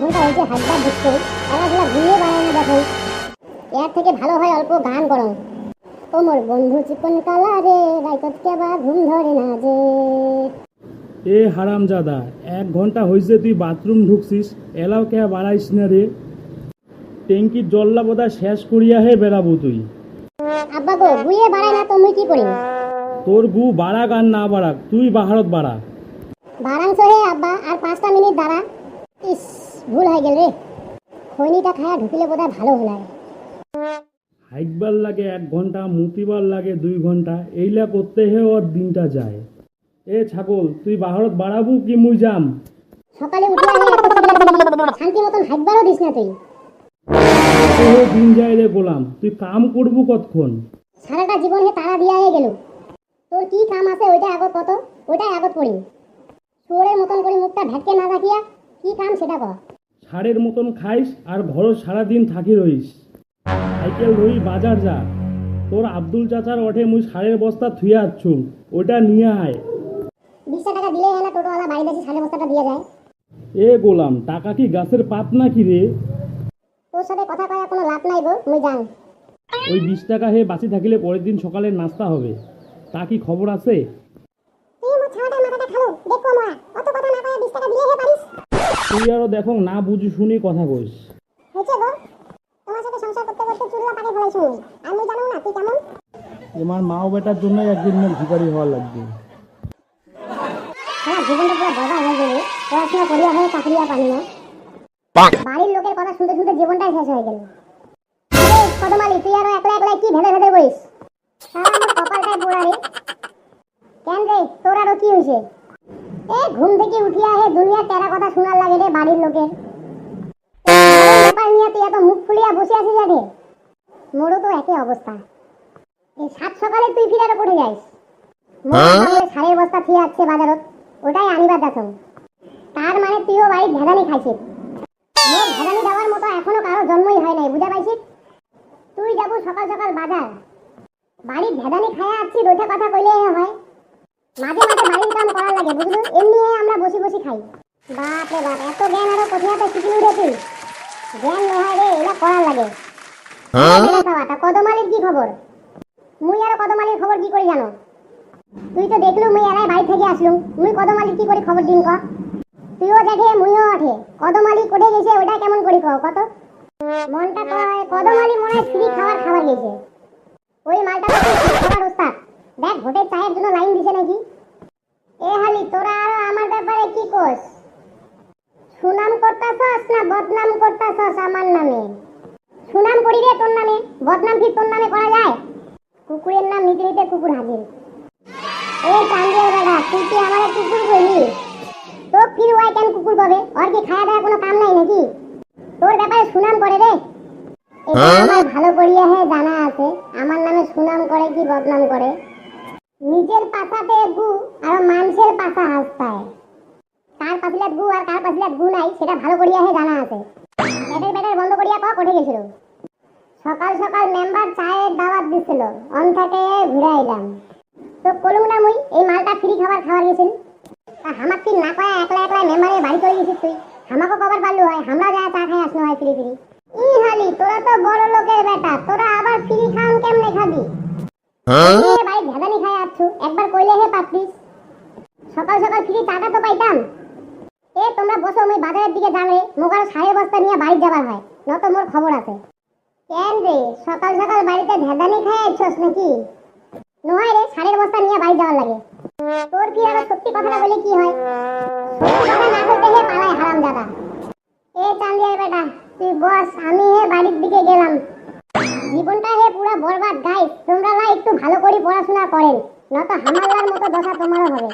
ঘন্টা হয়েছে হাতটা দিচ্ছে, খেলাধুলা ঘুরিয়ে বাড়ায় না দেখো। এর থেকে ভালো হয় অল্প গান করো। ও মোর বন্ধু চিকন কালা রে, রাইতত কেবা ঘুম ধরে না যে। এ হারামজাদা, 1 ঘন্টা হয়েছে তুই বাথরুম ঢুকছিস, এলাও কে বাড়াইস না রে। ট্যাঙ্কির জল্লা বোধা শেষ করিয়া হে বেড়াবো তুই। আব্বা গো, ঘুরিয়ে বাড়ায় না তো মুই কি করি? তোর গু বাড়াক আর না বাড়াক, তুই বাহারত বাড়া। বারাংশ হে আব্বা, আর 5টা মিনিট দাঁড়া। ইস, ভুল হয়ে গেল রে। খৈনিটা খায়া ঢুকিলে বোধহয় ভালো হলো। হাইকবার লাগে 1 ঘন্টা, মুতিবার লাগে 2 ঘন্টা, এইলা করতে হে ওর দিনটা যায়। এ ছাগল, তুই বাহারত বাড়াবো কি মুই যাম? সকালে উঠিয়া হে এত চিল্লাচিল্লি, শান্তি মতন হাঁকবারও দিস না তুই। এ দিন যায় রে গোলাম, তুই কাম করবো কতক্ষণ? সারাটা জীবন হে তারা দিয়া হয়ে গেল। তোর কি কাম আছে ওইটা আগত কত, ওইটাই আগত করি। শুয়োরের মতন করে মুখটা ভেটকে না রাখিয়া কি কাম সেটা কর। ষাঁড়ের মতন খাইস আর ঘর সারাদিন থাকি রইস। সাইকেল ধরি বাজার যা, তোর আব্দুল চাচার ওঠে মুই ষাঁড়ের বস্তা থুয়ে আছুম, ওটা নিয়ে আয়। 20 টাকা দিলে হ্যাঁ না টোটোওয়ালা বাড়ি দেখি বস্তাটা দিয়ে যায়। এ গোলাম, টাকা কি গাছের পাত নাকি রে? তোর সাথে কথা কয়া কোনো লাভ নাই গো, মুই যান। ওই 20 টাকা হে বাঁচি থাকিলে পরের দিন সকালে নাস্তা হবে, তা কি খবর আছে? তুই মোর ছাওয়াটার মাথাটা খালো, দেখো মোরা অত কথা না কয়া 20 টাকা দিলে হে পারিস। তুই আরো দেখো না বুঝি শুনি কথা কইস। হয়েছে গো, তোমার সাথে সংসার করতে করতে চুল্লা পাকে ফেলাইছ মুই। আর মুই জানো না তুই কেমন। তোমার মা ও বেটার জন্য একদিন মোর ভিখারি হওয়া লাগবে। হ্যাঁ, জীবনটা পুরো বরবাদ হয়ে গেল। পড়াশোনা করিয়া হয়ে চাকরিয়া পানি না। বাড়ির লোকের কথা শুনতে শুনতে জীবনটাই শেষ হয়ে গেল। কদমালি, তুই আরো একলা একলা কি ভেবে ভেবে বলিস? সারা আমার কপালটাই পোড়া রে। কেন রে, তোর আরো কি হয়েছে? এ ঘুম থেকে উঠিয়া হে দুনিয়ার তেরা কথা শোনার লাগে রে বাড়ির লোকের। ব্যাপার নিয়ে তুই এত মুখ ফুলিয়া বসে আছিস আগে। মোরও তো একই অবস্থা। এই 7 সকালে তুই ফিরার পড়ে যাইস। সারের বস্তা থিয়ে আসছে বাজারত, ওটাই আনিবার যাচ্ছ। তার মানে তুইও বাড়ির ভেদানি খাইছিস। মোর ভেদানি দেওয়ার মতো এখনো কারো জন্মই হয় নাই, বুঝা পাইছিস? তুই যাবো সকাল সকাল বাজার, বাড়ির ভেদানি খায়া আসছি, রোজা কথা কইলে হয়। মাঝে মাঝে বাড়ির কাম করার লাগে, বুঝলি? এমনি আমরা বসি বসি খাই। বাপ রে বাপ, এত জ্ঞান আরো কোথাতে শিখিলি রে তুই? জ্ঞান নহয় রে, এটা করার লাগে। কদমালির কি খবর? মুই আর কদমালির খবর কি করে জানো? তুই তো দেখলু মুই এলাই বাড়ি থেকে আসলুম, মুই কদমালির কি করে খবর দিন ক? তুইও দেখে মুইও আঠে, কদমালি কোঠে গেছে ওটা কেমন করি কও কত? মনটা কয় কদমালি মনে হয় ফ্রি খাবার গেছে। ওই মালটা তো খাবার উস্তাদ। দেখ ভোটের চায়ের জন্য লাইন দিছে নাকি। এ হালি, তোরা আর আমার ব্যাপারে কি কোস? সুনাম করতাছস না বদনাম করতাছস আমার নামে? সুনাম করি রে তোর নামে, বদনাম কি তোর নামে করা যায়? কুকুরের নাম নিতে নিতে কুকুর হাজির। এই চান্দিয়া বেটা, তুই কি আমারে কুকুর কইলি? তো কি ওই কেন কুকুর কবে? আর কি খায়া দেয়া কোনো কাম নাই নাকি? তোর ব্যাপারে সুনাম করে রে। এটা আমার ভালো করিয়া হে জানা আছে, আমার নামে সুনাম করে কি বদনাম করে। নিজের পাছাতে গু আর মানুষের পাছা হাসতায়। কার পাছিলাত গু আর কার পাছিলাত গু নাই সেটা ভালো করিয়া হে জানা আছে। ব্যাটার বন্ধ করিয়া ক কোঠে গেছিল। সকাল সকাল মেম্বার চায়ের দাওয়াত দিছিল, অন থেকে ঘুরে আইলাম। তো কলুম না মুই এই মালটা ফ্রি খাবার গেছিল। হামাক তুই না কয়া একলা একলা মেম্বারের বাড়ি চলে গেছিস তুই। হামাকও কবার পারলু হয়, আমরা যা চা খাই আসনো হয় ফ্রি। ই হালি, তোরা তো বড় লোকের বেটা, তোরা আবার ফ্রি খাওন কেমনে খাবি? বাড়ি ভেদানি খাই আসছু, একবার কইলে হে পারতিস। সকাল সকাল ফ্রি চাটা তো পাইতাম। এ তোমরা বসো, আমি বাজারের দিকে যাবে, মোগাল সারের বস্তা নিয়ে বাড়ি যাবার হয়, নত মোর খবর আছে। কেন রে, সকাল সকাল বাড়িতে ভেদানি খাই আসছস নাকি? নয় রে, সারের বস্তা নিয়ে বাড়ি যাওয়ার লাগে। তোর কি আর সত্যি কথাটা বলে কি হয়? সত্যি কথা না বলতে হে পালায় হারামজাদা। এ চান্দিয়ার বেটা, তুই বস, আমি হে বাড়ির দিকে গেলাম। জীবনটা হে পুরা বরবাদ গাইস। তোমরা একটু ভালো করে পড়াশোনা করেন, নত হামাল্লার মতো দশা তোমারও হবে।